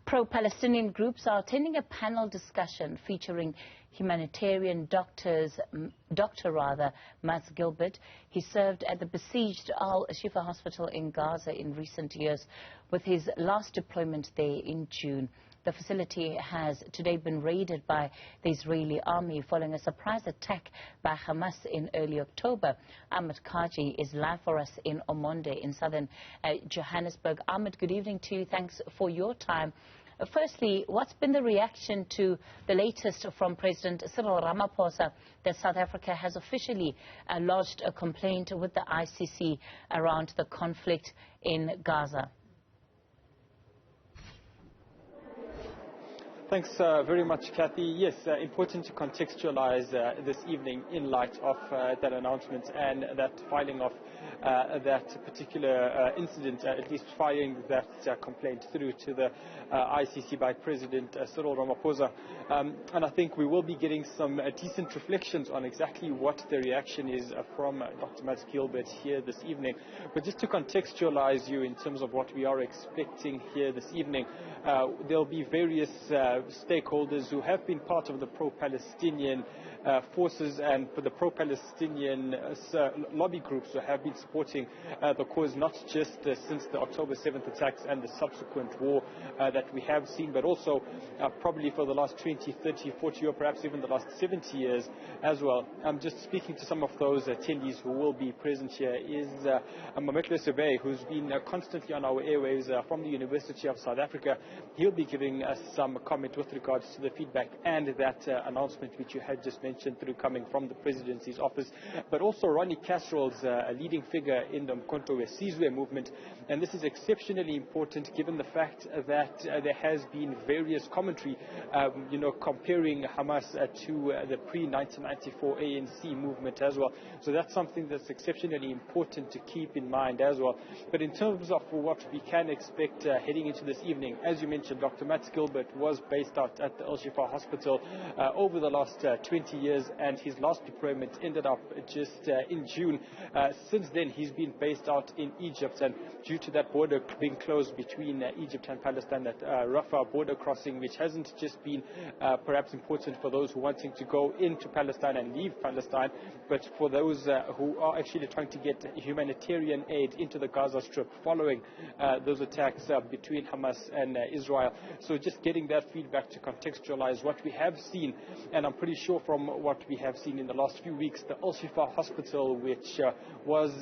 Pro-Palestinian groups are attending a panel discussion featuring humanitarian doctor Mads Gilbert. He served at the besieged Shifa Hospital in Gaza in recent years, with his last deployment there in June. The facility has today been raided by the Israeli army following a surprise attack by Hamas in early October. Ahmed Kajee is live for us in Omonde in southern Johannesburg. Ahmed, good evening to you. Thanks for your time. Firstly, what's been the reaction to the latest from President Cyril Ramaphosa that South Africa has officially lodged a complaint with the ICC around the conflict in Gaza? Thanks very much, Kathy. Yes, important to contextualize this evening in light of that announcement and that filing of that particular incident, at least filing that complaint through to the ICC by President Cyril Ramaphosa. And I think we will be getting some decent reflections on exactly what the reaction is from Dr. Mads Gilbert here this evening. But just to contextualize you in terms of what we are expecting here this evening, there'll be various stakeholders who have been part of the pro-Palestinian forces and for the pro-Palestinian lobby groups who have been supporting the cause, not just since the October 7th attacks and the subsequent war that we have seen, but also probably for the last 20, 30, 40 or perhaps even the last 70 years as well. I'm just speaking to some of those attendees who will be present here is Ahmed Kajee, who's been constantly on our airwaves from the University of South Africa. He'll be giving us some comment with regards to the feedback and that announcement which you had just mentioned through coming from the Presidency's office, but also Ronnie Casserol's a leading figure in the Mkhonto Wesizwe movement. And this is exceptionally important given the fact that there has been various commentary, comparing Hamas to the pre-1994 ANC movement as well. So that's something that's exceptionally important to keep in mind as well. But in terms of what we can expect heading into this evening, as you mentioned, Dr. Mads Gilbert was based out at the Shifa Hospital over the last 20 years, and his last deployment ended up just in June. Since then, he's been based out in Egypt, and due to that border being closed between Egypt and Palestine, that Rafah border crossing, which hasn't just been perhaps important for those who are wanting to go into Palestine and leave Palestine, but for those who are actually trying to get humanitarian aid into the Gaza Strip following those attacks between Hamas and Israel. So just getting that feedback to contextualize what we have seen, and I'm pretty sure from what we have seen in the last few weeks, the Shifa Hospital, which was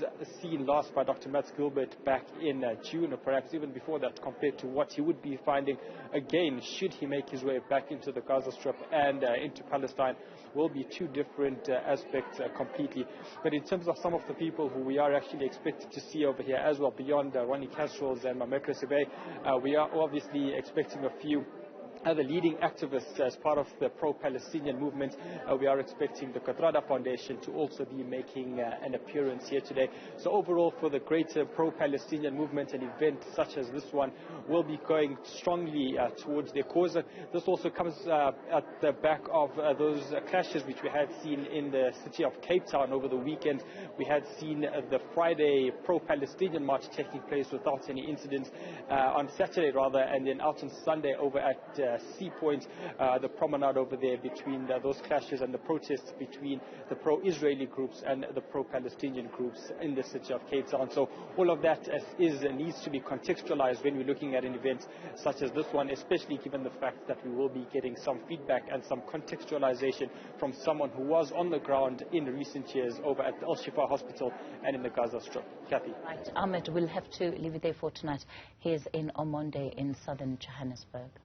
seen last by Dr. Mads Gilbert back in June, or perhaps even before that, compared to what he would be finding again should he make his way back into the Gaza Strip and into Palestine, will be two different aspects completely. But in terms of some of the people who we are actually expected to see over here as well, beyond Ronnie Casserol's and Ahmed Kajee, we are obviously expecting a few other leading activists as part of the pro-Palestinian movement. We are expecting the Quadrada Foundation to also be making an appearance here today. So overall, for the greater pro-Palestinian movement, an event such as this one will be going strongly towards their cause. This also comes at the back of those clashes which we had seen in the city of Cape Town over the weekend. We had seen the Friday pro-Palestinian march taking place without any incidents on Saturday rather, and then out on Sunday over at Sea Point, the promenade over there, between those clashes and the protests between the pro-Israeli groups and the pro-Palestinian groups in the city of Cape Town. So all of that needs to be contextualized when we're looking at an event such as this one, especially given the fact that we will be getting some feedback and some contextualization from someone who was on the ground in recent years over at the Shifa Hospital and in the Gaza Strip. Kathy. Right, Ahmed, we'll have to leave it there for tonight. Here's in Omonde in southern Johannesburg.